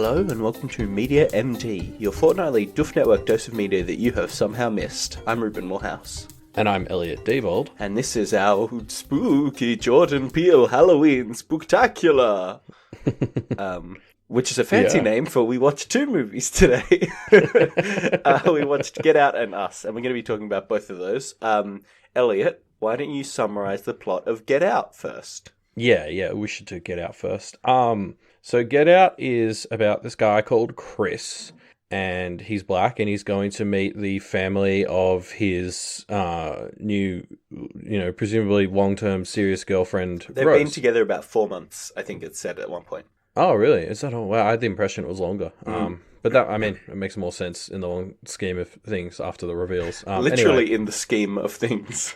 Hello and welcome to Media MD, your fortnightly Doof Network dose of media that you have somehow missed. I'm Reuben Millhouse. And I'm Elliot Diebold. And this is our spooky Jordan Peele Halloween Spooktacular. Which is a fancy name for we watched two movies today. We watched Get Out and Us, and we're going to be talking about both of those. Elliot, why don't you summarize the plot of Get Out first? Yeah, we should do Get Out first. So Get Out is about this guy called Chris, and he's black, and he's going to meet the family of his new, presumably long-term serious girlfriend, They've Rose. been together about 4 months, I think it's said at one point. Oh, really? Is that all? Wow, I had the impression it was longer. But that, it makes more sense in the long scheme of things after the reveals. Literally anyway. in the scheme of things.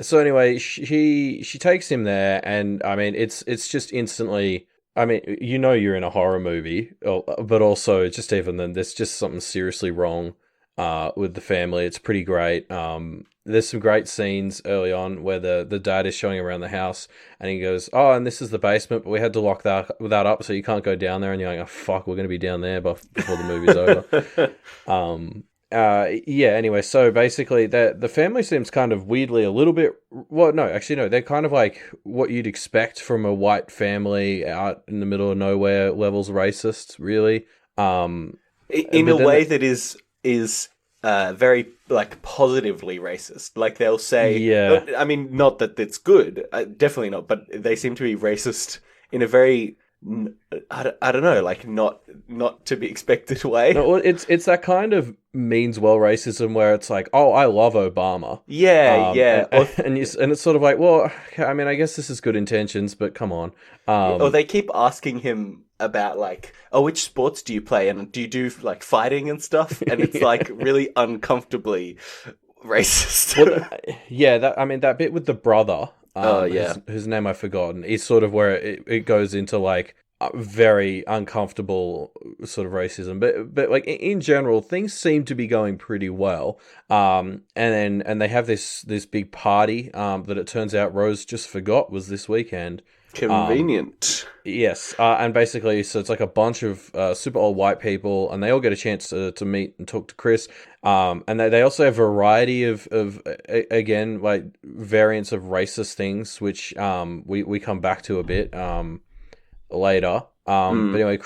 So anyway, she takes him there, and it's just instantly. You're in a horror movie, but also just even then, there's just something seriously wrong with the family. It's pretty great. There's some great scenes early on where the dad is showing around the house, and he goes, "Oh, and this is the basement, but we had to lock that up, so you can't go down there." And you're like, "Oh fuck, we're gonna be down there before the movie's over." Anyway, so basically the family seems kind of weirdly a little bit, well, no, actually no, they're kind of like what you'd expect from a white family out in the middle of nowhere, levels racist, really. In a way that is very, like, positively racist. Like, they'll say, yeah. Not that it's good, definitely not, but they seem to be racist in a very, I don't know, like, not to be expected way. No, it's that kind of means well racism where it's like, oh, I love Obama. Yeah. And it's sort of like, well, I guess this is good intentions, but come on. Or they keep asking him about, like, oh, which sports do you play? And do you do, like, fighting and stuff? And it's, like, really uncomfortably racist. Well, that bit with the brother, whose name I've forgotten, is sort of where it goes into, like, very uncomfortable sort of racism, but like in general, things seem to be going pretty well. And they have this big party that it turns out Rose just forgot was this weekend. Convenient. Yes, and basically, so it's like a bunch of super old white people, and they all get a chance to meet and talk to Chris. And they also have a variety of again, like, variants of racist things, which we come back to a bit later. But anyway,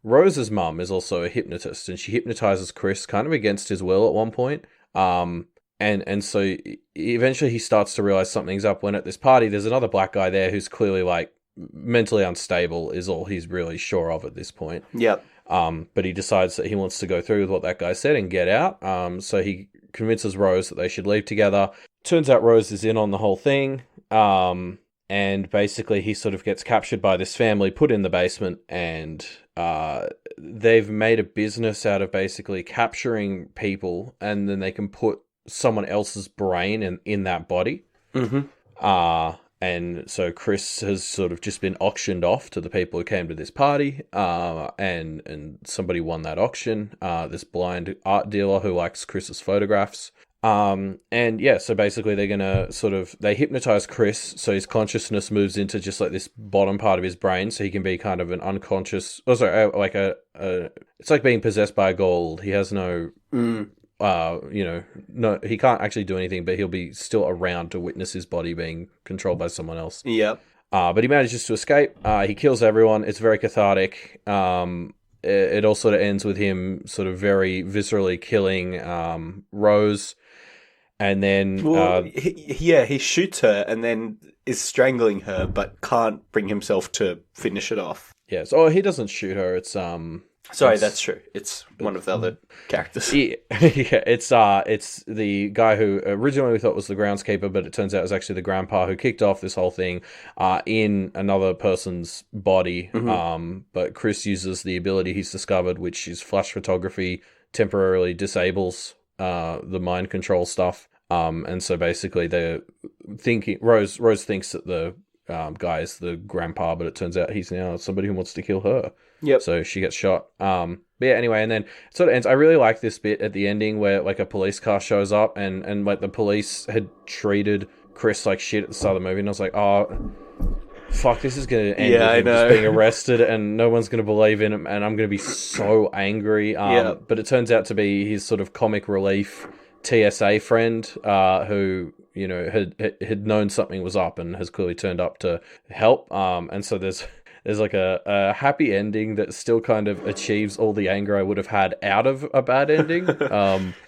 Rose's mum is also a hypnotist, and she hypnotizes Chris kind of against his will at one point. And so eventually he starts to realize something's up when at this party there's another black guy there who's clearly, like, mentally unstable is all he's really sure of at this point. Yep. But he decides that he wants to go through with what that guy said and get out. So he convinces Rose that they should leave together. Turns out Rose is in on the whole thing. And basically he sort of gets captured by this family, put in the basement, and they've made a business out of basically capturing people, and then they can put someone else's brain in that body. Mm-hmm. And so Chris has sort of just been auctioned off to the people who came to this party, and somebody won that auction, this blind art dealer who likes Chris's photographs. So basically they're going to they hypnotize Chris, so his consciousness moves into just like this bottom part of his brain, so he can be kind of an unconscious, it's like being possessed by a ghoul. He has no, no, he can't actually do anything, but he'll be still around to witness his body being controlled by someone else. Yep. But he manages to escape. He kills everyone. It's very cathartic. It all sort of ends with him sort of very viscerally killing Rose. And then he shoots her and then is strangling her, but can't bring himself to finish it off. Yes. Oh, he doesn't shoot her. It's Sorry, that's true. It's one of the other characters. Yeah, it's the guy who originally we thought was the groundskeeper, but it turns out it was actually the grandpa who kicked off this whole thing in another person's body. Mm-hmm. But Chris uses the ability he's discovered, which is flash photography, temporarily disables the mind control stuff. And so basically they're thinking, Rose thinks that the guy is the grandpa, but it turns out he's now somebody who wants to kill her. Yep. So she gets shot. But yeah, anyway, and then it sort of ends. I really like this bit at the ending where, like, a police car shows up and like the police had treated Chris like shit at the start of the movie, and I was like, oh, fuck, this is going to end Yeah, with I him know. just being arrested and no one's going to believe in him and I'm going to be so angry. But it turns out to be his sort of comic relief TSA friend who, you know, had known something was up and has clearly turned up to help. And so there's like a happy ending that still kind of achieves all the anger I would have had out of a bad ending.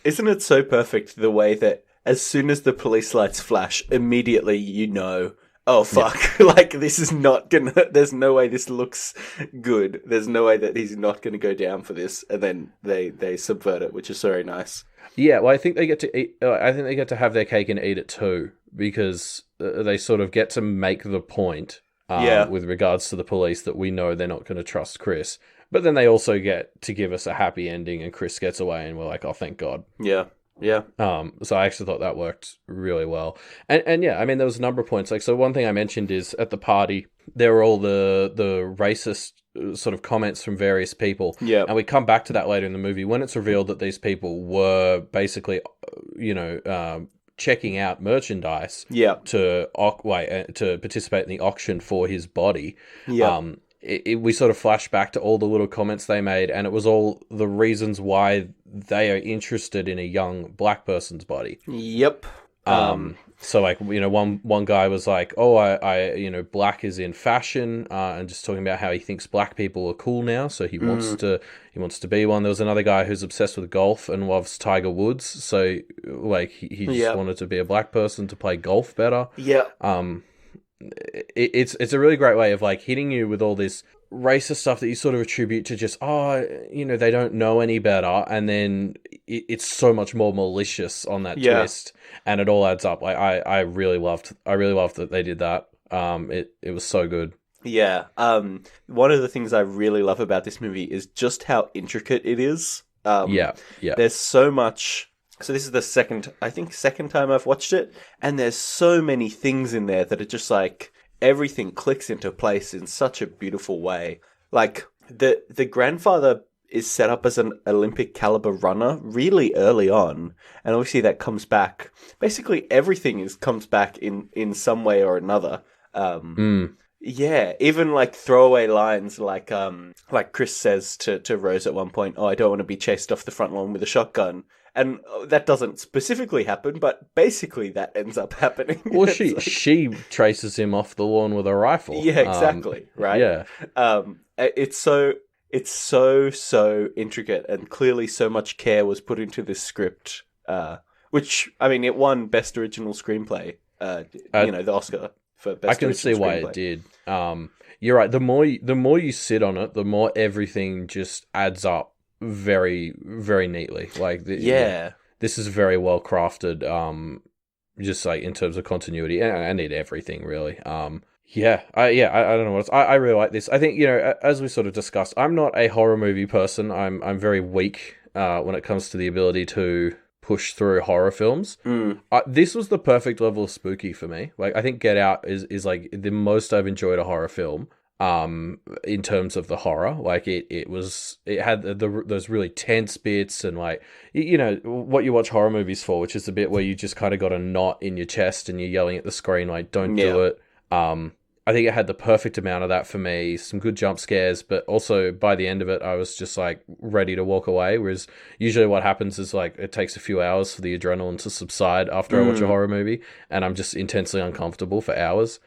Isn't it so perfect the way that as soon as the police lights flash, immediately you know, oh fuck, like this is not gonna, there's no way this looks good. There's no way that he's not gonna go down for this. And then they subvert it, which is very nice. Yeah, well, I think they get to eat. I think they get to have their cake and eat it too, because they sort of get to make the point with regards to the police that we know they're not going to trust Chris. But then they also get to give us a happy ending, and Chris gets away, and we're like, oh, thank God. Yeah. Yeah. So I actually thought that worked really well. And yeah, I mean, there was a number of points. Like, so one thing I mentioned is at the party, there were all the racist sort of comments from various people. Yeah. And we come back to that later in the movie when it's revealed that these people were basically, checking out merchandise to participate in the auction for his body. Yeah. We sort of flash back to all the little comments they made, and it was all the reasons why they are interested in a young black person's body. Yep. So like, you know, one guy was like, oh, I black is in fashion, and just talking about how he thinks black people are cool now, so he wants to be one. There was another guy who's obsessed with golf and loves Tiger Woods, so like he just wanted to be a black person to play golf better. Yeah. It's a really great way of like hitting you with all this racist stuff that you sort of attribute to just, they don't know any better, and then it's so much more malicious on that twist, and it all adds up. Like I really loved that they did that. It was so good. Yeah. One of the things I really love about this movie is just how intricate it is. There's so much. So this is the second time I've watched it, and there's so many things in there that are just like everything clicks into place in such a beautiful way. Like the grandfather is set up as an Olympic caliber runner really early on, and obviously that comes back. Basically everything comes back in some way or another. Yeah, even like throwaway lines like Chris says to Rose at one point, "Oh, I don't want to be chased off the front lawn with a shotgun." And that doesn't specifically happen, but basically that ends up happening. Well, she traces him off the lawn with a rifle. Yeah, exactly. Right. Yeah. It's so intricate, and clearly so much care was put into this script. Which, I mean, it won Best Original Screenplay. The Oscar for Best. I can see why it did. You're right. The more you sit on it, the more everything just adds up very, very neatly. Like, this is very well crafted. Just like in terms of continuity, and I need everything really. I don't know what else. I really like this. I think, as we sort of discussed, I'm not a horror movie person. I'm very weak when it comes to the ability to push through horror films. This was the perfect level of spooky for me. Like, I think Get Out is like the most I've enjoyed a horror film. In terms of the horror, like it had those really tense bits, and like, what you watch horror movies for, which is the bit where you just kind of got a knot in your chest and you're yelling at the screen like, don't do it. I think it had the perfect amount of that for me. Some good jump scares, but also by the end of it, I was just like ready to walk away. Whereas usually what happens is like it takes a few hours for the adrenaline to subside after I watch a horror movie, and I'm just intensely uncomfortable for hours.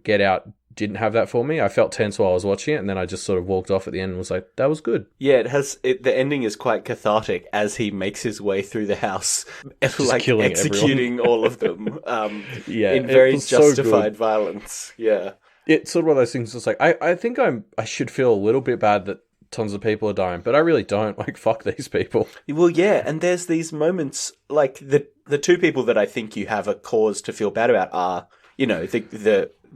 Get Out didn't have that for me. I felt tense while I was watching it, and then I just sort of walked off at the end and was like, that was good. Yeah, the ending is quite cathartic as he makes his way through the house, like executing all of them. In very justified violence. Yeah. It's sort of one of those things that's like, I think I should feel a little bit bad that tons of people are dying, but I really don't. Like, fuck these people. Well, yeah, and there's these moments, like the two people that I think you have a cause to feel bad about are,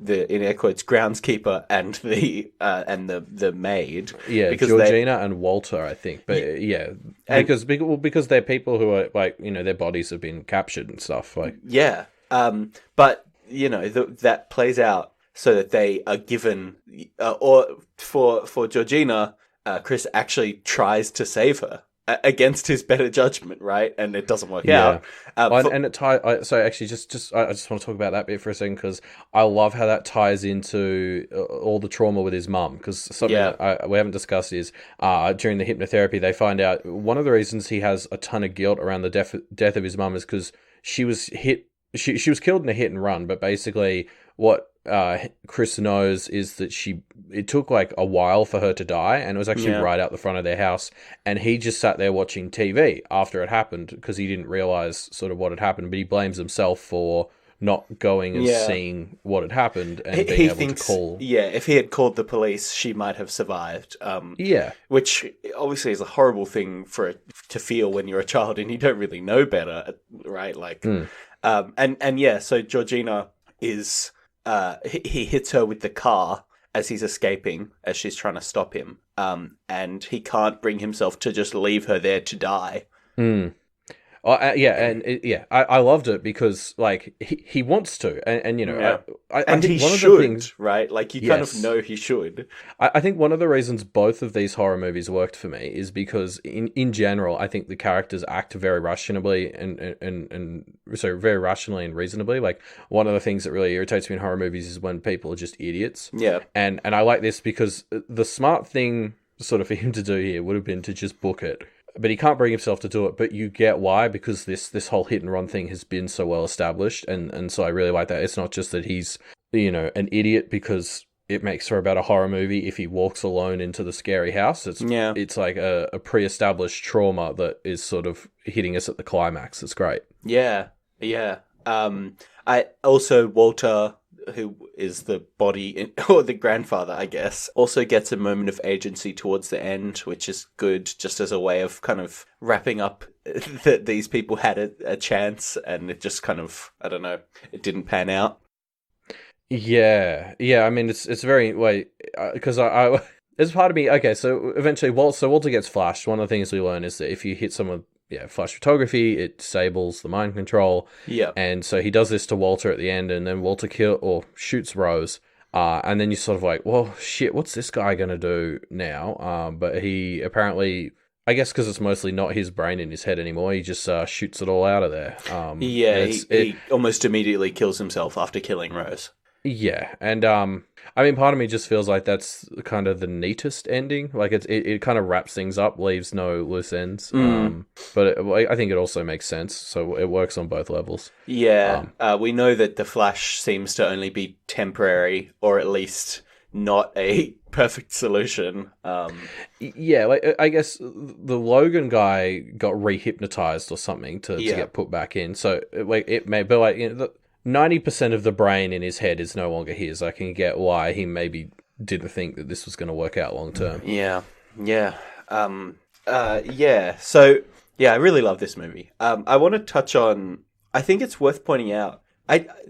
the in air quotes groundskeeper and the maid. Yeah, because Georgina and Walter, I think. But because they're people who are like, their bodies have been captured and stuff. Like, yeah, but that plays out so that they are given, or for Georgina, Chris actually tries to save her. against his better judgment, right? And it doesn't work Yeah. out. And it ties. So actually, I just want to talk about that bit for a second because I love how that ties into all the trauma with his mum. Because something that we haven't discussed is during the hypnotherapy, they find out one of the reasons he has a ton of guilt around the death of his mum is because she was hit. She was killed in a hit and run, but basically what Chris knows is that it took like a while for her to die, and it was actually right out the front of their house, and he just sat there watching TV after it happened because he didn't realize sort of what had happened, but he blames himself for not going and seeing what had happened and being able to call. Yeah, if he had called the police, she might have survived. Which obviously is a horrible thing to feel when you're a child and you don't really know better, right? Like, so Georgina is he hits her with the car as he's escaping, as she's trying to stop him, and he can't bring himself to just leave her there to die. I loved it because like he wants to, and you know, I and think he one should, of the things, right? Like you kind of know he should. I think one of the reasons both of these horror movies worked for me is because in general, I think the characters act very rationally and so very rationally and reasonably. Like one of the things that really irritates me in horror movies is when people are just idiots. Yeah, and I like this because the smart thing sort of for him to do here would have been to just book it. But he can't bring himself to do it. But you get why, because this whole hit and run thing has been so well established, and so I really like that. It's not just that he's, you know, an idiot because it makes for a better horror movie if he walks alone into the scary house. It's like a pre-established trauma that is sort of hitting us at the climax. It's great. Yeah. I also Walter, who is the body or the grandfather, I guess, also gets a moment of agency towards the end, which is good, just as a way of kind of wrapping up that these people had a chance, and it just kind of, I don't know, it didn't pan out. Yeah. I mean, it's very because I there's part of me. Okay, so eventually, Walter gets flashed. One of the things we learn is that if you hit someone. Flash photography, it disables the mind control. Yeah. And so he does this to Walter at the end, and then Walter shoots Rose. And then you're sort of like, well, shit, what's this guy going to do now? But he apparently, I guess because it's mostly not his brain in his head anymore, he just shoots it all out of there. He almost immediately kills himself after killing Rose. Yeah, and I mean, part of me just feels like that's kind of the neatest ending. Like it kind of wraps things up, leaves no loose ends. But I think it also makes sense, so it works on both levels. Yeah, we know that the Flash seems to only be temporary, or at least not a perfect solution. Like I guess the Logan guy got rehypnotized or something to get put back in. So like it may, but like you know. 90% of the brain in his head is no longer his. I can get why he maybe didn't think that this was going to work out long term. Yeah. So, I really love this movie. I want to touch on, I think it's worth pointing out,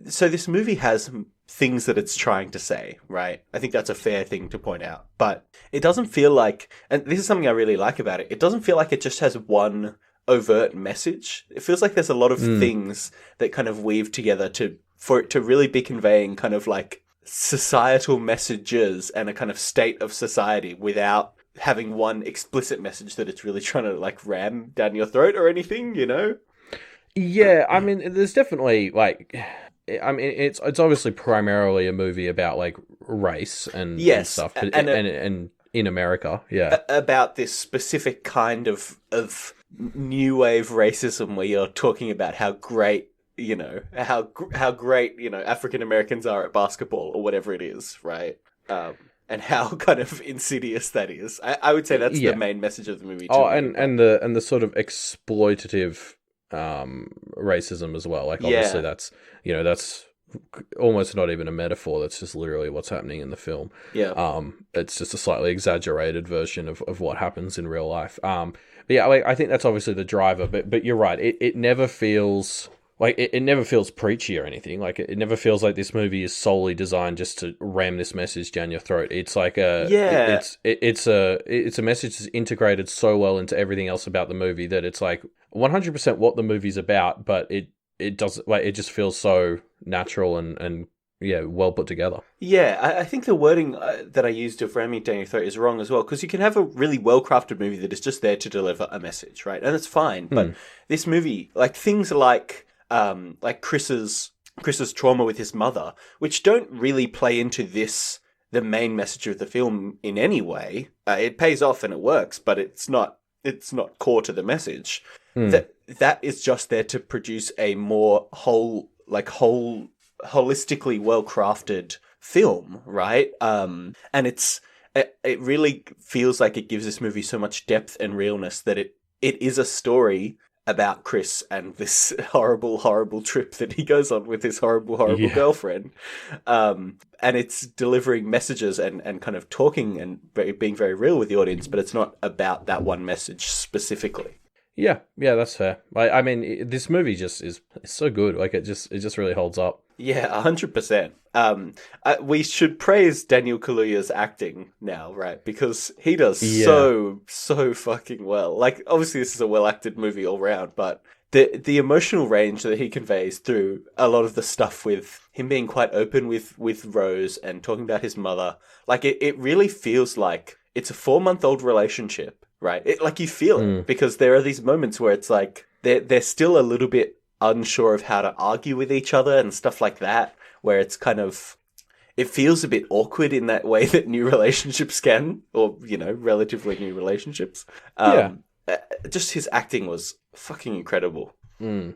so this movie has things that it's trying to say, right? I think that's a fair thing to point out. But it doesn't feel like, and this is something I really like about it doesn't feel like it just has one overt message. It feels like there's a lot of things that kind of weave together for it to really be conveying kind of like societal messages and a kind of state of society without having one explicit message that it's really trying to like ram down your throat or anything, you know? Yeah, I mean, there's definitely like, I mean, it's obviously primarily a movie about like race and stuff, and in America, about this specific kind of new wave racism where you're talking about how great, you know, how great, you know, African Americans are at basketball or whatever it is, right? And how kind of insidious that is. I would say that's the main message of the movie. And the sort of exploitative racism as well. Like obviously that's, you know, that's almost not even a metaphor. That's just literally what's happening in the film. Yeah. It's just a slightly exaggerated version of what happens in real life. But yeah, like, I think that's obviously the driver. But you're right. It never feels like it never feels preachy or anything. Like it never feels like this movie is solely designed just to ram this message down your throat. It's like it's a message that's integrated so well into everything else about the movie that it's like 100% what the movie's about. But it doesn't, like, it just feels so natural and well put together. Yeah, I think the wording that I used of ramming down your throat is wrong as well, because you can have a really well-crafted movie that is just there to deliver a message, right? And it's fine. But this movie, like things like Chris's trauma with his mother, which don't really play into the main message of the film in any way. It pays off and it works, but it's not core to the message. That is just there to produce a more holistically well-crafted film, right? And it really feels like it gives this movie so much depth and realness that it is a story about Chris and this horrible, horrible trip that he goes on with his horrible, horrible girlfriend. And it's delivering messages and kind of talking and being very real with the audience, but it's not about that one message specifically. Yeah, that's fair. I mean, this movie just is so good. Like it just really holds up. Yeah, 100%. We should praise Daniel Kaluuya's acting now, right? Because he does so fucking well. Like, obviously, this is a well-acted movie all round, but the emotional range that he conveys through a lot of the stuff with him being quite open with Rose and talking about his mother, like, it really feels like it's a 4-month-old relationship, right? You feel it, because there are these moments where it's like they're still a little bit unsure of how to argue with each other and stuff like that, where it's kind of, it feels a bit awkward in that way that new relationships can, or, relatively new relationships. Just his acting was fucking incredible. I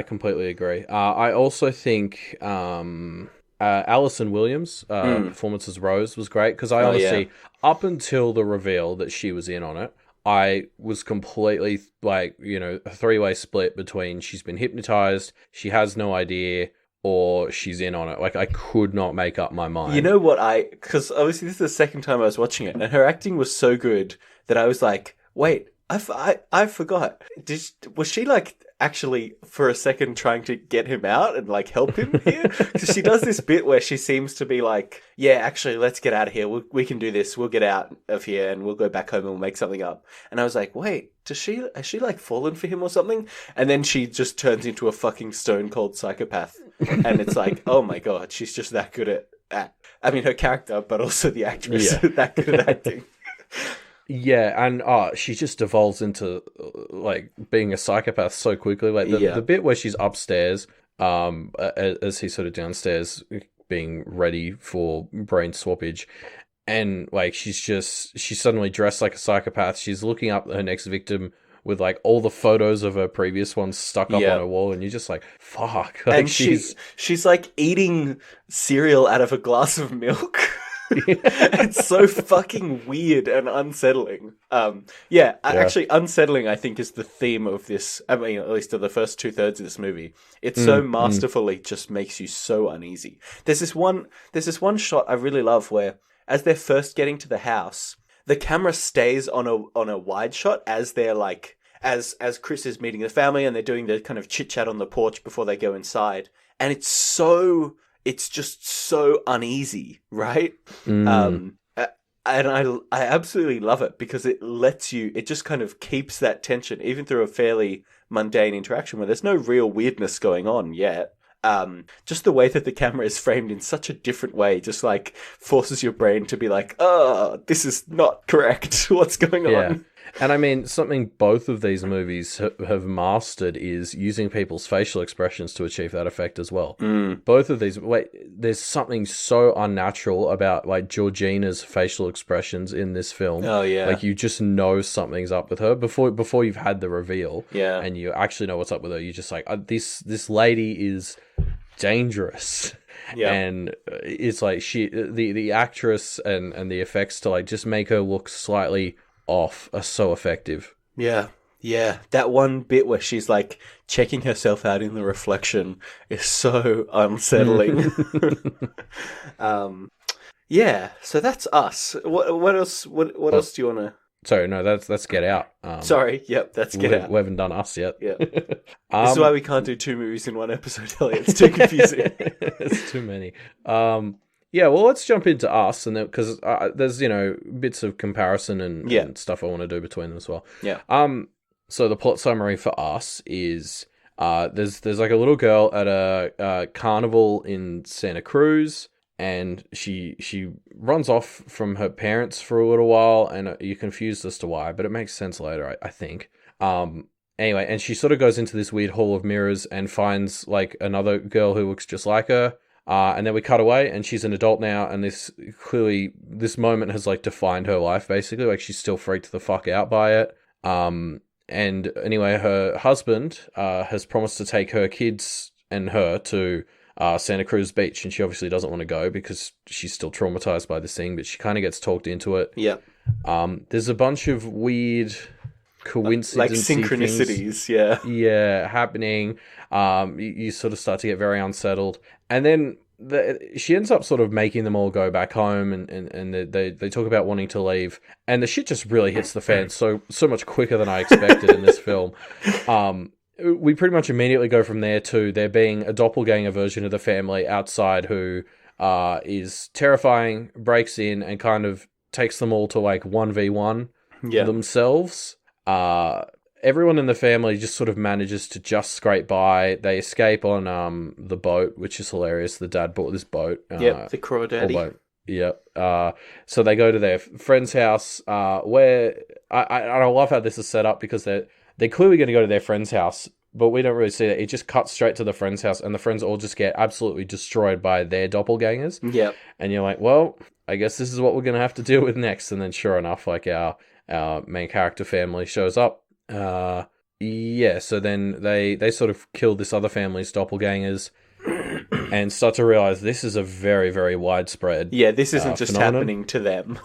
completely agree. I also think Alison Williams' performance as Rose was great, because I honestly, up until the reveal that she was in on it, I was completely a 3-way split between she's been hypnotized, she has no idea, or she's in on it. Like, I could not make up my mind. You know what, because obviously this is the second time I was watching it, and her acting was so good that I was like, wait, I forgot. Was she actually for a second trying to get him out and help him here? Because she does this bit where she seems to be like, yeah, actually, let's get out of here. We can do this. We'll get out of here and we'll go back home and we'll make something up. And I was like, wait, has she fallen for him or something? And then she just turns into a fucking stone cold psychopath. And it's like, oh my God, she's just that good at I mean, her character, but also the actress, that good at acting. Yeah, and she just devolves into being a psychopath so quickly. The bit where she's upstairs, as he's sort of downstairs being ready for brain swappage, and she's suddenly dressed like a psychopath. She's looking up at her next victim with all the photos of her previous ones stuck up on her wall, and you're just like, fuck. And she's eating cereal out of a glass of milk. It's so fucking weird and unsettling. Actually, unsettling, I think, is the theme of this. I mean, at least of the first 2/3 of this movie. It so masterfully just makes you so uneasy. There's this one shot I really love where, as they're first getting to the house, the camera stays on a wide shot as they're as Chris is meeting the family and they're doing the kind of chit chat on the porch before they go inside, and it's just so uneasy, right? And I absolutely love it, because it just kind of keeps that tension, even through a fairly mundane interaction where there's no real weirdness going on yet. Just the way that the camera is framed in such a different way just forces your brain to be like, oh, this is not correct. What's going on? And I mean, something both of these movies have mastered is using people's facial expressions to achieve that effect as well. Both of these, there's something so unnatural about Georgina's facial expressions in this film. Oh yeah, you just know something's up with her before you've had the reveal. Yeah, and you actually know what's up with her. You're just like, this lady is dangerous. Yeah, and it's the actress and the effects to just make her look slightly off are so effective. Yeah. That one bit where she's checking herself out in the reflection is so unsettling. So that's Us. What else? What else do you want to? Sorry, no, that's Get Out. Sorry, yep, that's Get Out. We haven't done Us yet. Yeah. This is why we can't do 2 movies in one episode, Elliot. It's too confusing. It's too many. Yeah, well, let's jump into Us, and because there's bits of comparison and stuff I want to do between them as well. Yeah. So the plot summary for Us is There's like a little girl at a carnival in Santa Cruz, and she runs off from her parents for a little while, and you're confused as to why, but it makes sense later, I think. Anyway, and she sort of goes into this weird hall of mirrors and finds like another girl who looks just like her. And then we cut away, and she's an adult now, and this moment has like defined her life basically. Like she's still freaked the fuck out by it. And anyway, her husband has promised to take her kids and her to Santa Cruz Beach, and she obviously doesn't want to go because she's still traumatized by this thing, but she kind of gets talked into it. Yeah. There's a bunch of weird coincidences, like synchronicities, yeah, happening. You sort of start to get very unsettled, and then she ends up sort of making them all go back home, and they talk about wanting to leave, and the shit just really hits the fan so much quicker than I expected in this film. We pretty much immediately go from there to there being a doppelganger version of the family outside who is terrifying, breaks in, and kind of takes them all to like 1v1 themselves. Everyone in the family just sort of manages to just scrape by. They escape on the boat, which is hilarious. The dad bought this boat. The Crawdaddy. Yep. So they go to their friend's house, where I love how this is set up because they're clearly going to go to their friend's house, but we don't really see that. It just cuts straight to the friend's house, and the friends all just get absolutely destroyed by their doppelgangers. Yep. And you're like, well, I guess this is what we're going to have to deal with next. And then sure enough, like our main character family shows up. So then they sort of kill this other family's doppelgangers and start to realize this is a very, very widespread this isn't just phenomenon. happening to them.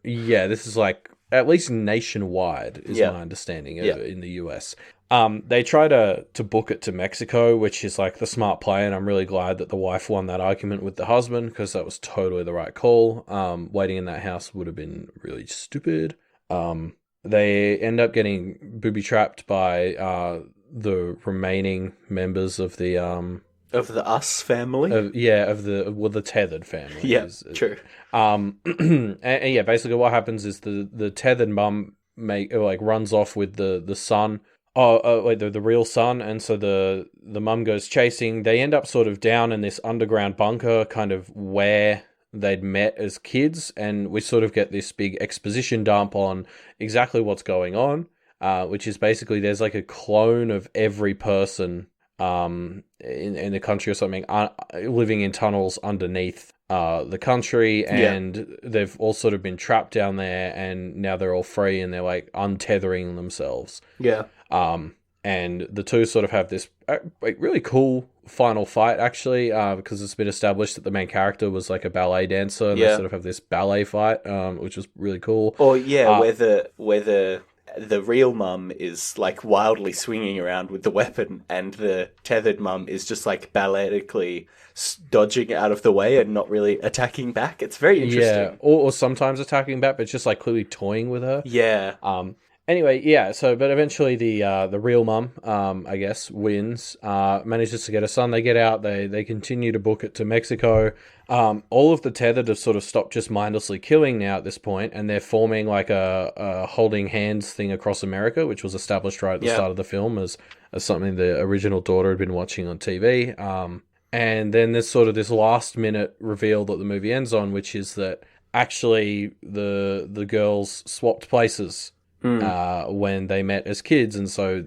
This is like at least nationwide is my understanding in the US. They try to book it to Mexico, which is like the smart play, and I'm really glad that the wife won that argument with the husband because that was totally the right call. Waiting in that house would have been really stupid. They end up getting booby-trapped by the remaining members of the Us family? the tethered family. Yeah, true. And basically what happens is the tethered mum runs off with the son. The real son, and so the mum goes chasing. They end up sort of down in this underground bunker, kind of where they'd met as kids, and we sort of get this big exposition dump on exactly what's going on, which is basically there's like a clone of every person in the country or something living in tunnels underneath the country, and they've all sort of been trapped down there, and now they're all free and they're like untethering themselves. And the two sort of have this really cool final fight, actually, because it's been established that the main character was like a ballet dancer, and they sort of have this ballet fight, which was really cool. Or where the real mum is like wildly swinging around with the weapon, and the tethered mum is just like balletically dodging out of the way and not really attacking back. It's very interesting. Yeah, or sometimes attacking back, but just like clearly toying with her. Yeah. Anyway, but eventually the real mum, I guess, wins, manages to get her son. They get out, they continue to book it to Mexico. All of the tethered have sort of stopped just mindlessly killing now at this point, and they're forming like a holding hands thing across America, which was established right at the start of the film as something the original daughter had been watching on TV. And then there's sort of this last minute reveal that the movie ends on, which is that actually the girls swapped places when they met as kids, and so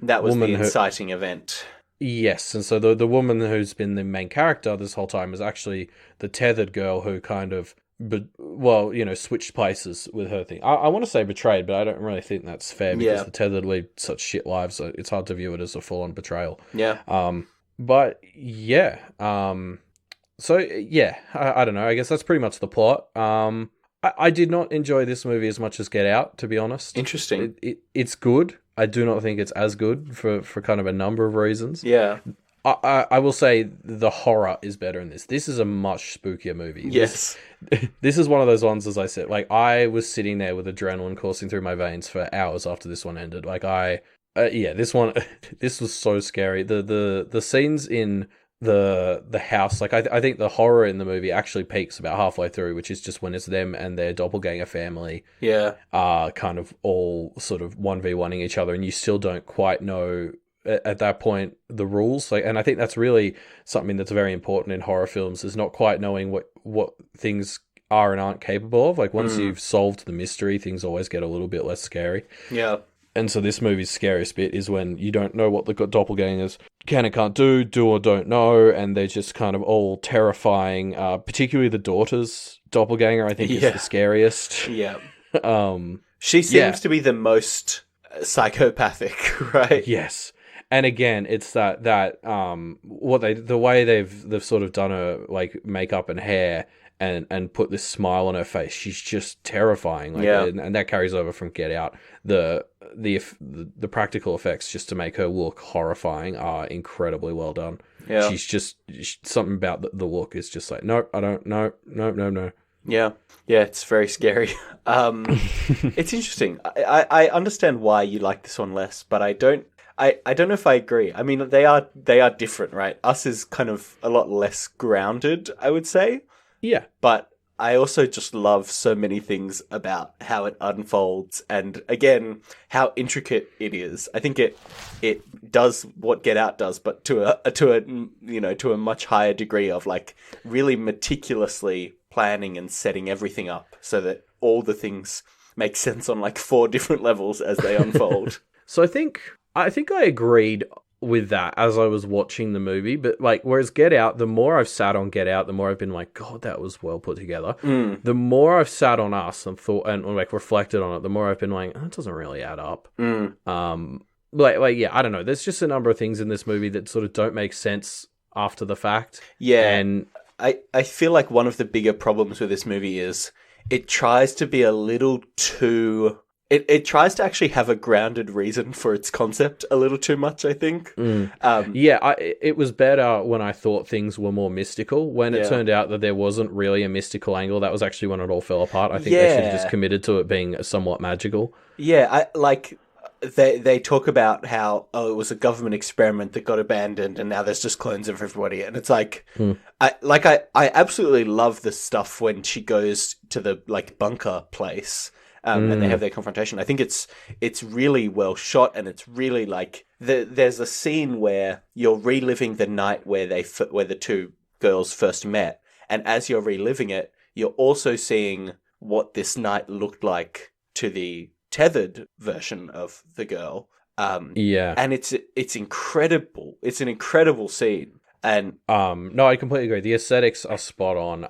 that was the inciting event. Yes, and so the woman who's been the main character this whole time is actually the tethered girl who kind of, switched places with her thing. I want to say betrayed, but I don't really think that's fair because the tethered lead such shit lives, so it's hard to view it as a full-on betrayal. Yeah. I don't know. I guess that's pretty much the plot. I did not enjoy this movie as much as Get Out, to be honest. Interesting. It's good. I do not think it's as good for kind of a number of reasons. Yeah. I will say the horror is better in this. This is a much spookier movie. Yes. This is one of those ones, as I said, like I was sitting there with adrenaline coursing through my veins for hours after this one ended. Like this was so scary. The scenes in the house, like I think the horror in the movie actually peaks about halfway through, which is just when it's them and their doppelganger family kind of all sort of 1v1ing each other, and you still don't quite know at that point the rules. Like, and I think that's really something that's very important in horror films, is not quite knowing what things are and aren't capable of. Like, once you've solved the mystery, things always get a little bit less scary. Yeah. And so this movie's scariest bit is when you don't know what the doppelgangers can and can't do or don't know, and they're just kind of all terrifying. Particularly the daughter's doppelganger, I think, is the scariest. Yeah. She seems to be the most psychopathic, right? Yes. And again, it's that the way they've sort of done her like makeup and hair and put this smile on her face. She's just terrifying. Like, and that carries over from Get Out. The practical effects just to make her look horrifying are incredibly well done. Yeah. Something about the look is just like, nope, I don't, no. Yeah. Yeah, it's very scary. It's interesting. I understand why you like this one less, but I don't know if I agree. I mean, they are different, right? Us is kind of a lot less grounded, I would say. Yeah. But I also just love so many things about how it unfolds, and again, how intricate it is. I think it does what Get Out does, but to a much higher degree of like really meticulously planning and setting everything up so that all the things make sense on like 4 different levels as they unfold. So I think I agreed with that as I was watching the movie, but like, whereas Get Out, the more I've sat on Get Out, the more I've been like, God, that was well put together. The more I've sat on Us and thought and like reflected on it, the more I've been like, that doesn't really add up. Yeah, I don't know. There's just a number of things in this movie that sort of don't make sense after the fact. Yeah, and I feel like one of the bigger problems with this movie is it tries to be a little too. It tries to actually have a grounded reason for its concept a little too much, I think. It was better when I thought things were more mystical. When it turned out that there wasn't really a mystical angle, that was actually when it all fell apart. I think they should have just committed to it being somewhat magical. Yeah, they talk about how, it was a government experiment that got abandoned and now there's just clones of everybody. And it's like, I absolutely love the stuff when she goes to the like bunker place. And they have their confrontation. I think it's really well shot, and it's really like there's a scene where you're reliving the night where the 2 girls first met, and as you're reliving it, you're also seeing what this night looked like to the tethered version of the girl. And it's incredible. It's an incredible scene. And no, I completely agree. The aesthetics are spot on.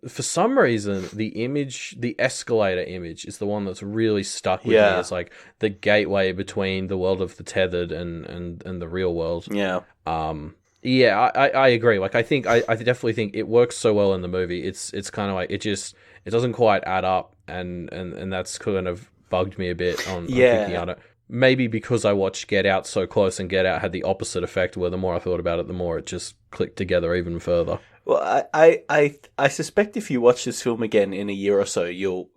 For some reason, the escalator image is the one that's really stuck with me as like the gateway between the world of the tethered and the real world. Yeah. I agree. Like, I definitely think it works so well in the movie. It's kind of like it doesn't quite add up, and that's kind of bugged me a bit on thinking on it. Maybe because I watched Get Out so close, and Get Out had the opposite effect, where the more I thought about it, the more it just clicked together even further. Well, I suspect if you watch this film again in a year or so, you'll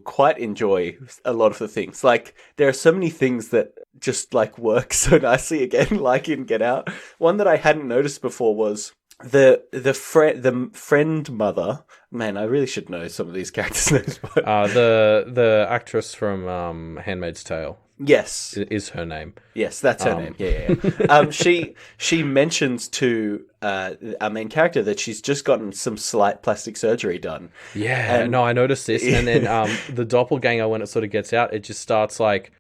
quite enjoy a lot of the things. Like, there are so many things that just like work so nicely again, like in Get Out. One that I hadn't noticed before was the friend mother. Man, I really should know some of these characters' names. But... the actress from Handmaid's Tale. Yes, is her name. Yes, that's her name. Yeah. She mentions to our main character that she's just gotten some slight plastic surgery done. Yeah, and, no, I noticed this, and then the doppelganger, when it sort of gets out, it just starts like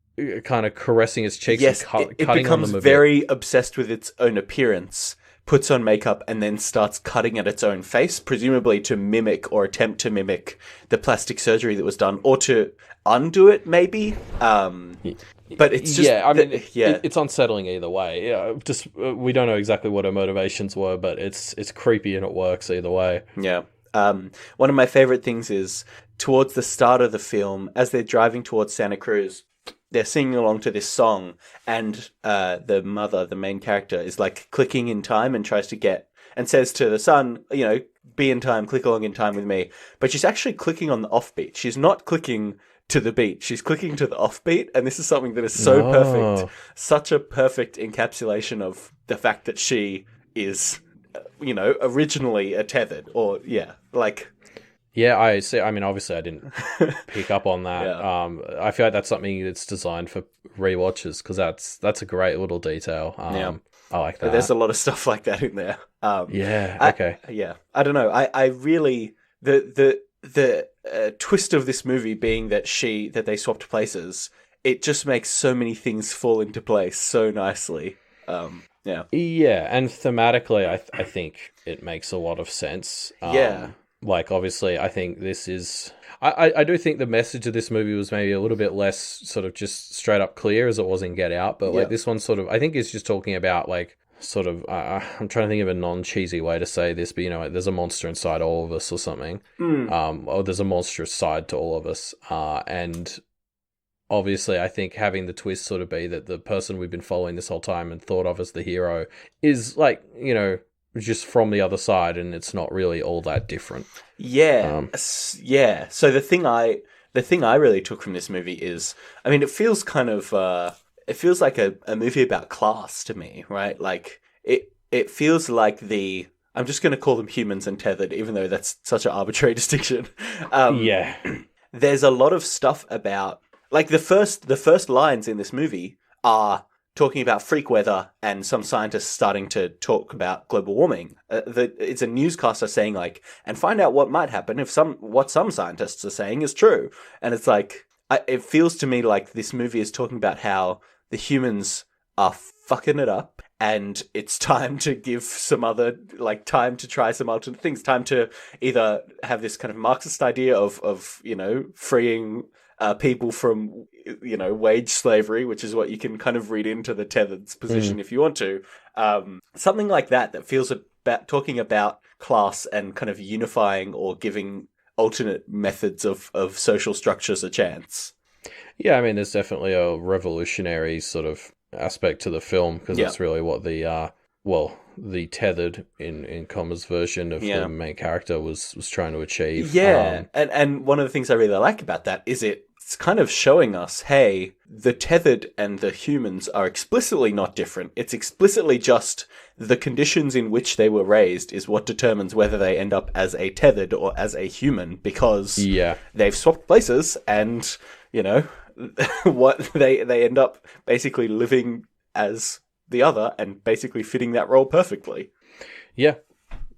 kind of caressing its cheeks. Yes, and it becomes very obsessed with its own appearance. Puts on makeup and then starts cutting at its own face, presumably to mimic or attempt to mimic the plastic surgery that was done, or to undo it, maybe. But it's just... it's unsettling either way. Yeah, just we don't know exactly what her motivations were, but it's creepy and it works either way. Yeah. One of my favorite things is towards the start of the film, as they're driving towards Santa Cruz, they're singing along to this song, and the mother, the main character, is like clicking in time and tries to get, and says to the son, be in time, click along in time with me. But she's actually clicking on the offbeat. She's not clicking to the beat. She's clicking to the offbeat, and this is something that is so perfect. Such a perfect encapsulation of the fact that she is, originally a tethered, or, Yeah, I see. I mean, obviously, I didn't pick up on that. Yeah. I feel like that's something that's designed for rewatches because that's a great little detail. Yeah. I like There's a that. lot of stuff like that in there. Yeah. I Okay. yeah, I don't know. I really the twist of this movie being that they swapped places. It just makes so many things fall into place so nicely. Yeah, Yeah, and thematically, I think it makes a lot of sense. yeah, Like obviously, I think this is. I do think the message of this movie was maybe a little bit less sort of just straight up clear as it was in Get Out, but like yeah. this one sort of I think is just talking about like sort of I'm trying to think of a non cheesy way to say this, but you know, like, there's a monster inside all of us or something. Mm. Or there's a monstrous side to all of us, and obviously, I think having the twist sort of be that the person we've been following this whole time and thought of as the hero is like, you know, just from the other side, and it's not really all that different. Yeah, yeah. So the thing I really took from this movie is, I mean, it feels kind of it feels like a movie about class to me, right? Like it feels like I'm just going to call them humans and tethered, even though that's such an arbitrary distinction. Yeah. There's a lot of stuff about like the first lines in this movie are talking about freak weather and some scientists starting to talk about global warming. It's a newscaster saying like, and find out what might happen if what some scientists are saying is true. And it's like, it feels to me like this movie is talking about how the humans are fucking it up. And it's time to give time to try some alternate things. Time to either have this kind of Marxist idea of freeing people from wage slavery, which is what you can kind of read into the tethered's position if you want to. Something like that feels about talking about class and kind of unifying or giving alternate methods of social structures a chance. Yeah, I mean, there's definitely a revolutionary sort of aspect to the film because that's really what the tethered in commas version of the main character was trying to achieve. Yeah, and one of the things I really like about that is it's kind of showing us, hey, the tethered and the humans are explicitly not different. It's explicitly just the conditions in which they were raised is what determines whether they end up as a tethered or as a human because they've swapped places and, what they end up basically living as the other and basically fitting that role perfectly. Yeah.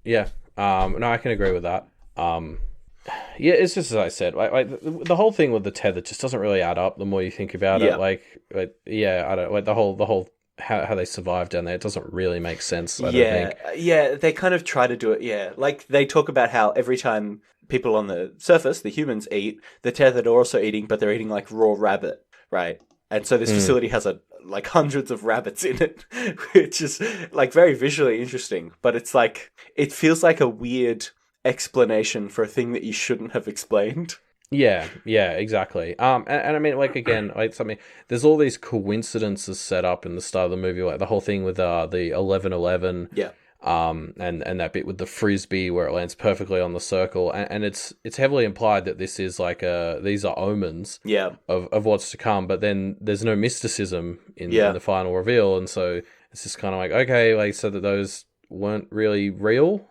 No, I can agree with that. Yeah, it's just as I said, like the whole thing with the tether just doesn't really add up. The more you think about it, I don't like the whole how they survive down there. It doesn't really make sense. I don't think. Yeah, they kind of try to do it. Yeah, like they talk about how every time people on the surface, the humans eat, the tethered are also eating, but they're eating like raw rabbit, right? And so this facility has like hundreds of rabbits in it, which is like very visually interesting. But it's like it feels like a weird explanation for a thing that you shouldn't have explained. Yeah, exactly. And I mean, like again, like something. There's all these coincidences set up in the start of the movie, like the whole thing with the 11:11. Yeah. And that bit with the frisbee where it lands perfectly on the circle, and it's heavily implied that this is like these are omens of what's to come, but then there's no mysticism in the final reveal, and so it's just kind of like, okay, like so that those weren't really real.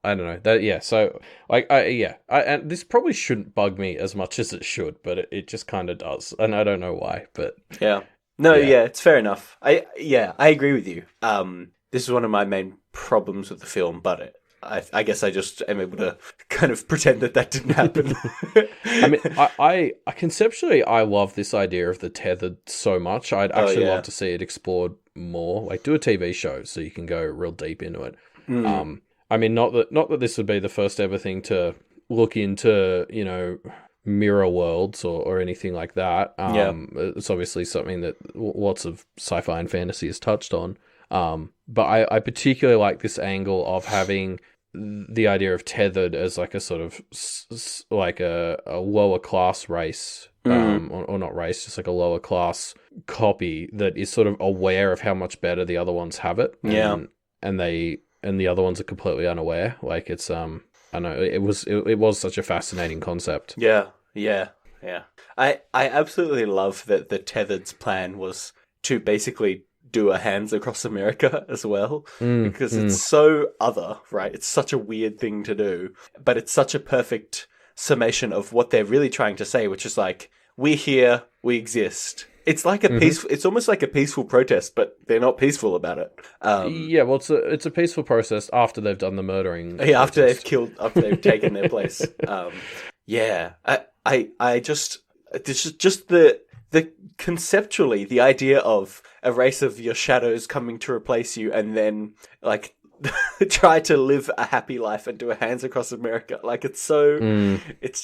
I don't know that. So like, and this probably shouldn't bug me as much as it should, but it just kind of does, and I don't know why, but it's fair enough. I agree with you. This is one of my main problems with the film, but I guess I just am able to kind of pretend that didn't happen. I mean, I conceptually, I love this idea of the tethered so much. I'd actually love to see it explored more. Like, do a TV show so you can go real deep into it. I mean, not that this would be the first ever thing to look into, mirror worlds or anything like that. It's obviously something that lots of sci-fi and fantasy has touched on. But I particularly like this angle of having the idea of tethered as like a sort of like a lower class race, or not race, just like a lower class copy that is sort of aware of how much better the other ones have it. And the other ones are completely unaware. Like it's I don't know, it was such a fascinating concept. Yeah. I absolutely love that the tethered's plan was to basically do a Hands Across America as well, because it's so other, right? It's such a weird thing to do, but it's such a perfect summation of what they're really trying to say, which is like, we're here, we exist. It's like a peaceful. It's almost like a peaceful protest, but they're not peaceful about it. Yeah, well, it's a peaceful process after they've done the murdering. Yeah, after they've taken their place. Yeah, I just the conceptually the idea of a race of your shadows coming to replace you, and then like try to live a happy life and do a Hands Across America. Like it's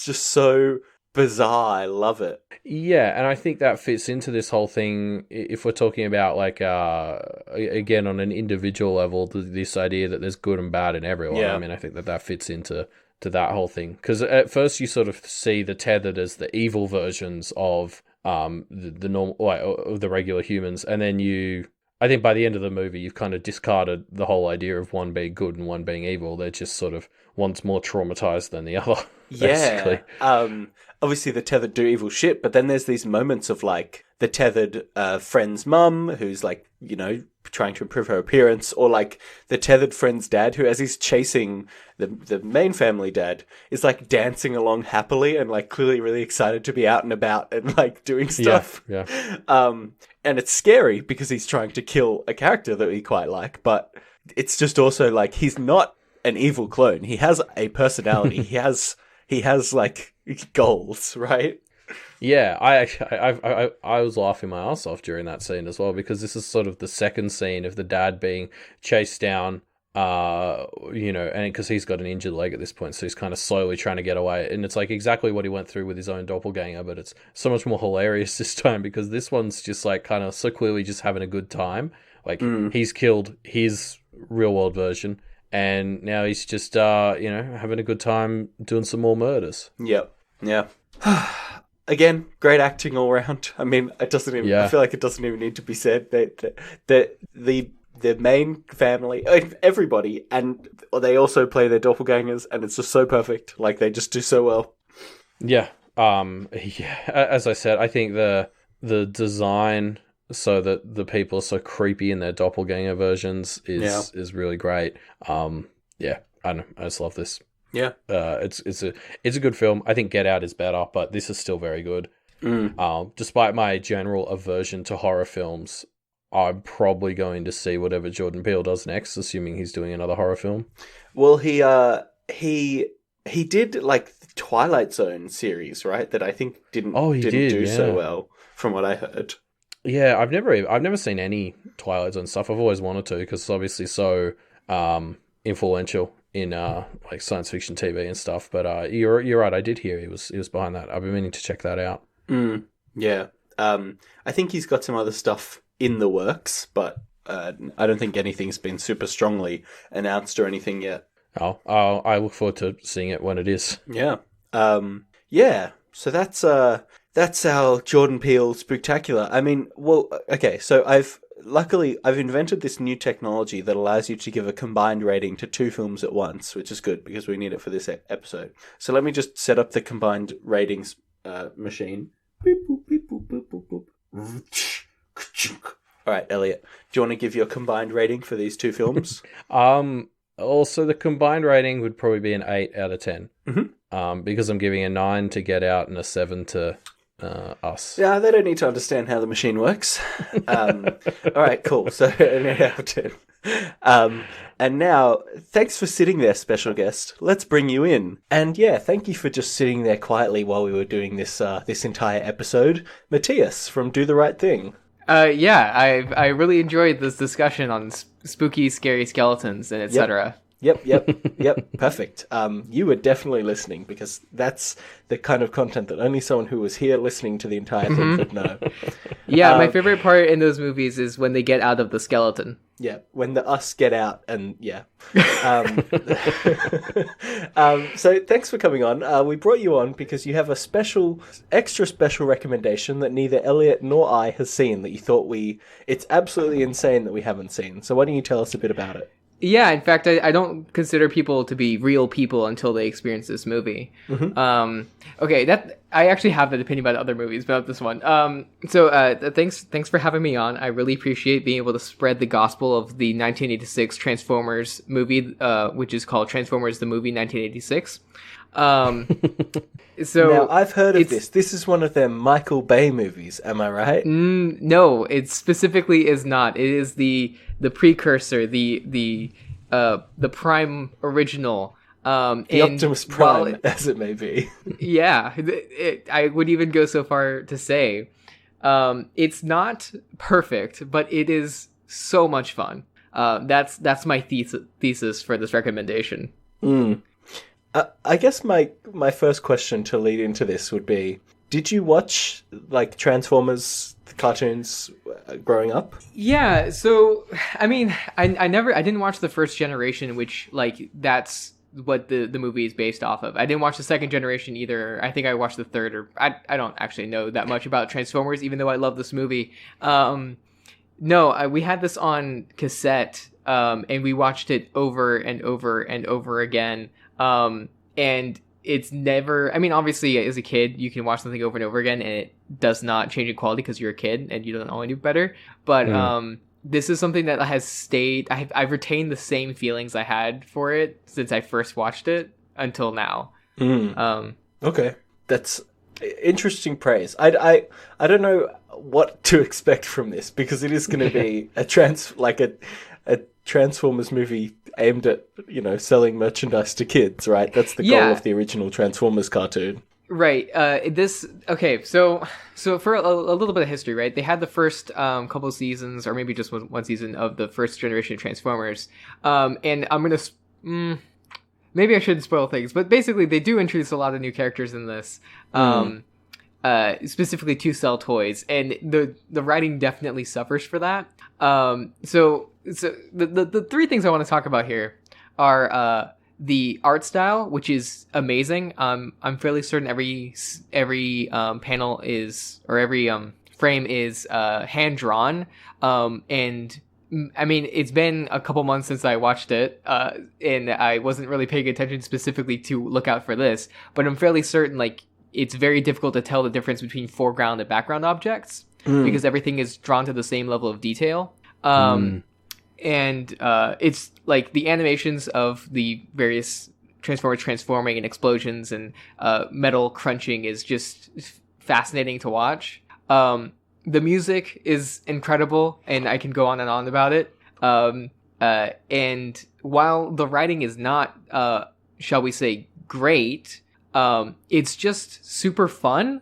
just so bizarre. I love it. Yeah, and I think that fits into this whole thing. If we're talking about like again on an individual level, this idea that there's good and bad in everyone. Yeah. I mean, I think that fits into that whole thing, because at first you sort of see the tethered as the evil versions of the normal, like, of the regular humans, and then I think by the end of the movie you've kind of discarded the whole idea of one being good and one being evil. They're just sort of one's more traumatized than the other. Basically. Yeah. Obviously the tethered do evil shit, but then there's these moments of like the tethered friend's mum who's like, you know, trying to improve her appearance, or like the tethered friend's dad who, as he's chasing the main family dad, is like dancing along happily and like clearly really excited to be out and about and like doing stuff. Yeah. And it's scary because he's trying to kill a character that we quite like, but it's just also like he's not an evil clone. He has a personality. he has like goals, right? Yeah, I was laughing my ass off during that scene as well, because this is sort of the second scene of the dad being chased down, you know, and because he's got an injured leg at this point, so he's kind of slowly trying to get away, and it's like exactly what he went through with his own doppelganger, but it's so much more hilarious this time because this one's just like kind of so clearly just having a good time. Like he's killed his real world version, and now he's just you know, having a good time doing some more murders. Yep. Yeah. Again, great acting all around. I mean, it doesn't even. Yeah. I feel like it doesn't even need to be said. The main family, everybody, and they also play their doppelgangers, and it's just so perfect. Like they just do so well. Yeah. Yeah. As I said, I think the design, so that the people are so creepy in their doppelganger versions, is really great. Yeah. I don't know. I just love this. Yeah. It's a good film. I think Get Out is better, but this is still very good. Despite my general aversion to horror films, I'm probably going to see whatever Jordan Peele does next, assuming he's doing another horror film. Well, he did like the Twilight Zone series, right? That I think didn't do so well, from what I heard. Yeah, I've never seen any Twilight Zone stuff. I've always wanted to, because it's obviously so influential in like science fiction TV and stuff. But you're right. I did hear he was behind that. I've been meaning to check that out. Yeah. I think he's got some other stuff in the works, but I don't think anything's been super strongly announced or anything yet. I look forward to seeing it when it is. Yeah. Yeah. So that's our Jordan Peele Spooktacular. I mean, well, okay. So I've invented this new technology that allows you to give a combined rating to two films at once, which is good because we need it for this episode. So let me just set up the combined ratings machine. Beep, boop, beep, boop, boop, boop, boop. All right, Elliot, do you want to give your combined rating for these two films? Also, the combined rating would probably be an 8 out of 10. Because I'm giving a 9 to Get Out and a 7 to Us. Yeah, they don't need to understand how the machine works. All right, cool. So an 8 out of 10. And now, thanks for sitting there, special guest. Let's bring you in. And yeah, thank you for just sitting there quietly while we were doing this entire episode. Matias from Do the Right Thing. Yeah, I really enjoyed this discussion on spooky, scary skeletons and etc. Yep. Perfect. You were definitely listening, because that's the kind of content that only someone who was here listening to the entire thing could know. Yeah, my favorite part in those movies is when they get out of the skeleton. Yeah, when the us get out, and yeah. So thanks for coming on. We brought you on because you have a extra special recommendation that neither Elliot nor I has seen, that you thought it's absolutely insane that we haven't seen. So why don't you tell us a bit about it? Yeah, in fact, I don't consider people to be real people until they experience this movie. Mm-hmm. Okay, that I actually have that opinion about other movies, but not this one. Thanks for having me on. I really appreciate being able to spread the gospel of the 1986 Transformers movie, which is called Transformers the Movie 1986. So now, I've heard of this. This is one of them Michael Bay movies. Am I right? No, it specifically is not. It is the precursor, the prime original. The Optimus Prime, as it may be. Yeah, I would even go so far to say it's not perfect, but it is so much fun. That's my thesis for this recommendation. I guess my first question to lead into this would be, did you watch like Transformers cartoons growing up? Yeah, so I mean, I didn't watch the first generation, which like that's what the movie is based off of. I didn't watch the second generation either. I think I watched the third, or I don't actually know that much about Transformers, even though I love this movie. We had this on cassette, and we watched it over and over and over again. And it's never, I mean, obviously as a kid, you can watch something over and over again and it does not change in quality because you're a kid and you don't always do better. But, this is something that has stayed, I've retained the same feelings I had for it since I first watched it until now. Okay. That's interesting praise. I don't know what to expect from this because it is going to be a Transformers movie aimed at, selling merchandise to kids, right? That's the goal of the original Transformers cartoon. Right. So for a little bit of history, right? They had the first couple seasons, or maybe just one season of the first generation of Transformers. And I'm going to... maybe I shouldn't spoil things, but basically they do introduce a lot of new characters in this. Specifically to sell toys, and the writing definitely suffers for that. So the three things I want to talk about here are the art style, which is amazing. I'm fairly certain every panel is, or every frame is hand drawn. And I mean, it's been a couple months since I watched it, and I wasn't really paying attention specifically to look out for this, but I'm fairly certain like it's very difficult to tell the difference between foreground and background objects because everything is drawn to the same level of detail. And it's like the animations of the various Transformers transforming and explosions and metal crunching is just fascinating to watch. The music is incredible, and I can go on and on about it. And while the writing is not, shall we say, great, it's just super fun.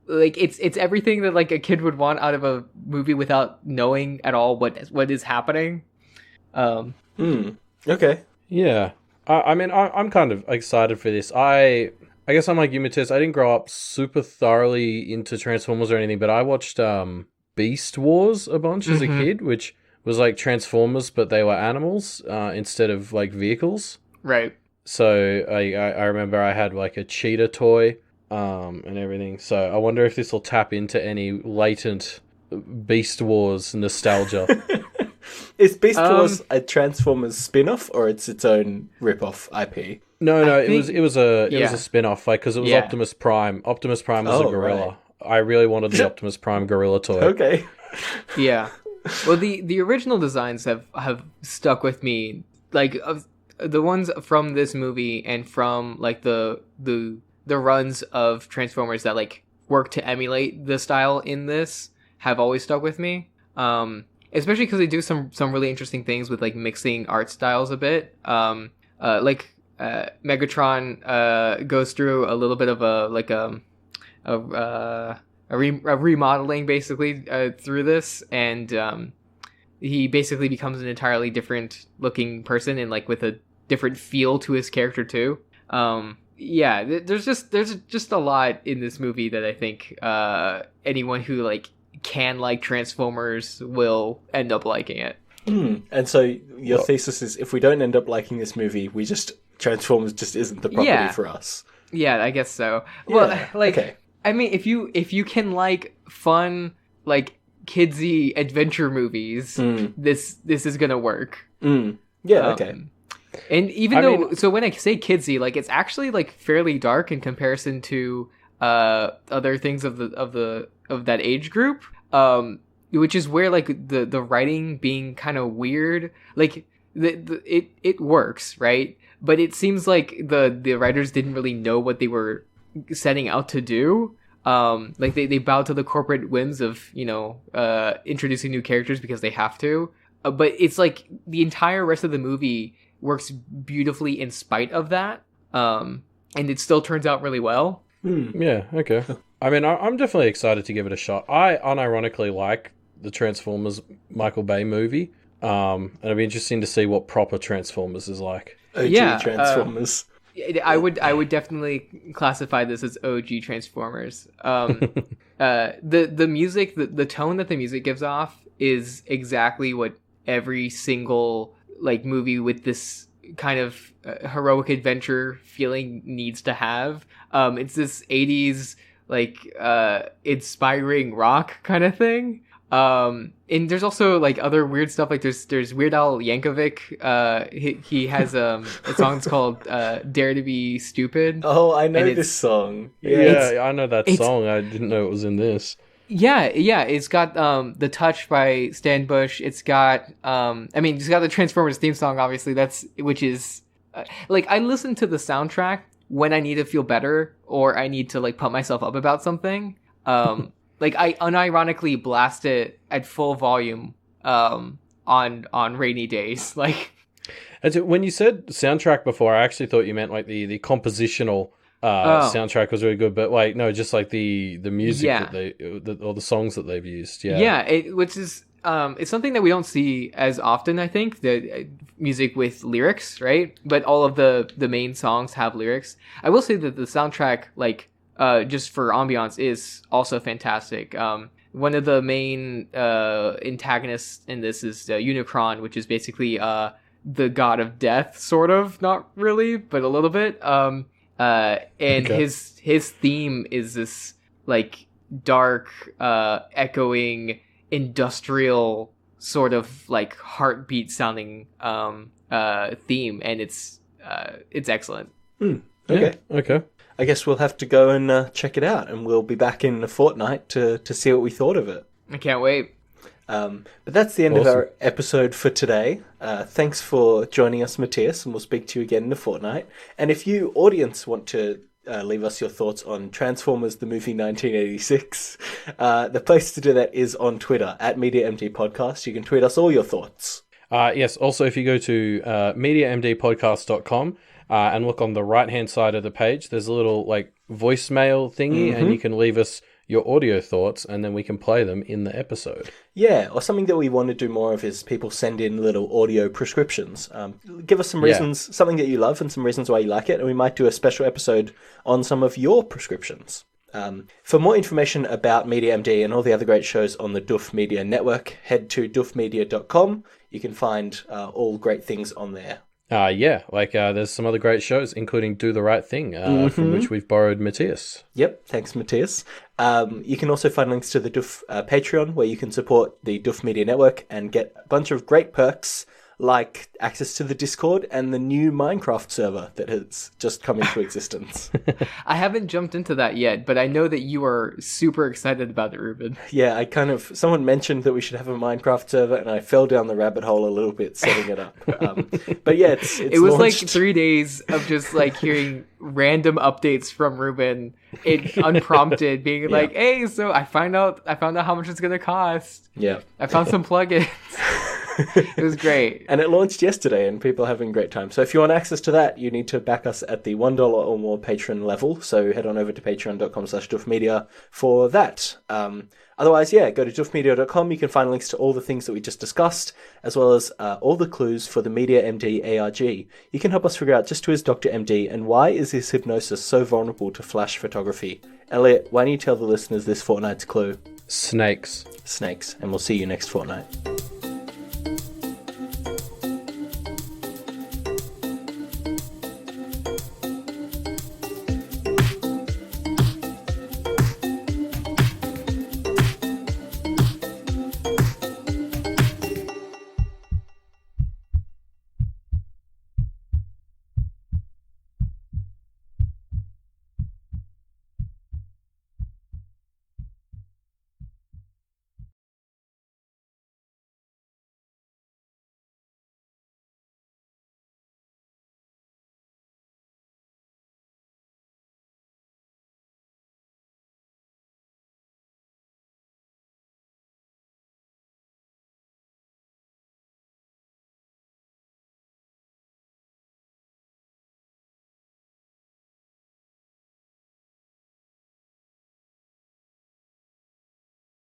Like it's everything that like a kid would want out of a movie without knowing at all what is happening. Okay. Yeah. I mean, I'm kind of excited for this. I guess I'm like you, Matias. I didn't grow up super thoroughly into Transformers or anything, but I watched Beast Wars a bunch as a kid, which was like Transformers, but they were animals instead of like vehicles. Right. So I remember I had like a cheetah toy and everything. So I wonder if this will tap into any latent Beast Wars nostalgia. Is Beast Wars a Transformers spin-off or it's its own rip-off IP? No, it was a spin-off, like, because it was Optimus Prime. Optimus Prime was a gorilla. Right. I really wanted the Optimus Prime gorilla toy. Okay. Yeah. Well, the original designs have stuck with me, like the ones from this movie and from like the runs of Transformers that like work to emulate the style in this have always stuck with me. Especially because they do some really interesting things with like mixing art styles a bit. Megatron goes through a little bit of a remodeling basically through this, and he basically becomes an entirely different looking person and like with a different feel to his character too. There's just a lot in this movie that I think anyone who like can like Transformers will end up liking it. And so your thesis is, if we don't end up liking this movie, Transformers just isn't the property for us. Yeah, I guess so. Yeah. Well, like, okay. I mean, if you can like fun, like kidsy adventure movies, this is gonna work. Yeah, okay. And even so when I say kidsy, like it's actually like fairly dark in comparison to other things of that age group. Which is where like the writing being kind of weird, like it works, right? But it seems like the writers didn't really know what they were setting out to do. Like they bow to the corporate whims of introducing new characters because they have to. But it's like the entire rest of the movie works beautifully in spite of that, and it still turns out really well. Yeah, okay. I mean, I'm definitely excited to give it a shot. I unironically like the Transformers Michael Bay movie, and it'd be interesting to see what proper Transformers is like. OG Transformers. I would definitely classify this as OG Transformers. The music, the tone that the music gives off is exactly what every single like movie with this kind of heroic adventure feeling needs to have. It's this 80s like inspiring rock kind of thing. And there's also like other weird stuff, like there's Weird Al Yankovic. He has a song that's called Dare to Be Stupid. Oh, I know this song. Yeah, I know that song. I didn't know it was in this. Yeah, it's got The Touch by Stan Bush. It's got it's got the Transformers theme song, obviously, which is like I listen to the soundtrack when I need to feel better or I need to like pump myself up about something. Like I unironically blast it at full volume on rainy days. Like, when you said soundtrack before, I actually thought you meant like the compositional soundtrack was really good, but like no, just like the music that or the songs that they've used. Yeah, which is it's something that we don't see as often. I think the music with lyrics, right? But all of the main songs have lyrics. I will say that the soundtrack, like. Just for ambiance, is also fantastic. One of the main antagonists in this is Unicron, which is basically the god of death, sort of, not really, but a little bit. His theme is this like dark, echoing, industrial sort of like heartbeat sounding theme, and it's excellent. Okay. Yeah, okay. I guess we'll have to go and check it out, and we'll be back in a fortnight to see what we thought of it. I can't wait. But that's the end of our episode for today. Thanks for joining us, Matias, and we'll speak to you again in a fortnight. And if you, audience, want to leave us your thoughts on Transformers, the movie 1986, the place to do that is on Twitter, @MediaMDPodcast. You can tweet us all your thoughts. Yes, also if you go to MediaMDPodcast.com, and look on the right-hand side of the page, there's a little like voicemail thingy, and you can leave us your audio thoughts, and then we can play them in the episode. Yeah, or something that we want to do more of is people send in little audio prescriptions. Give us some reasons, something that you love, and some reasons why you like it, and we might do a special episode on some of your prescriptions. For more information about MediaMD and all the other great shows on the Doof Media network, head to doofmedia.com. You can find all great things on there. There's some other great shows, including Do the Right Thing, from which we've borrowed Matias. Yep, thanks, Matias. You can also find links to the Doof Patreon, where you can support the Doof Media Network and get a bunch of great perks, like access to the Discord and the new Minecraft server that has just come into existence. I haven't jumped into that yet, but I know that you are super excited about it, Reuben. Yeah, someone mentioned that we should have a Minecraft server, and I fell down the rabbit hole a little bit setting it up. But yeah, it was launched. Like 3 days of just like hearing random updates from Reuben, unprompted, being like, "Hey, so I found out how much it's gonna cost. Yeah, I found some plugins." It was great. And it launched yesterday, and people are having a great time. So if you want access to that, you need to back us at the $1 or more patron level. So head on over to patreon.com/doofmedia for that. Otherwise, go to doofmedia.com. You can find links to all the things that we just discussed, as well as all the clues for the Media MD ARG. You can help us figure out just who is Dr. MD, and why is his hypnosis so vulnerable to flash photography. Elliot, why don't you tell the listeners this fortnight's clue? Snakes. And we'll see you next fortnight.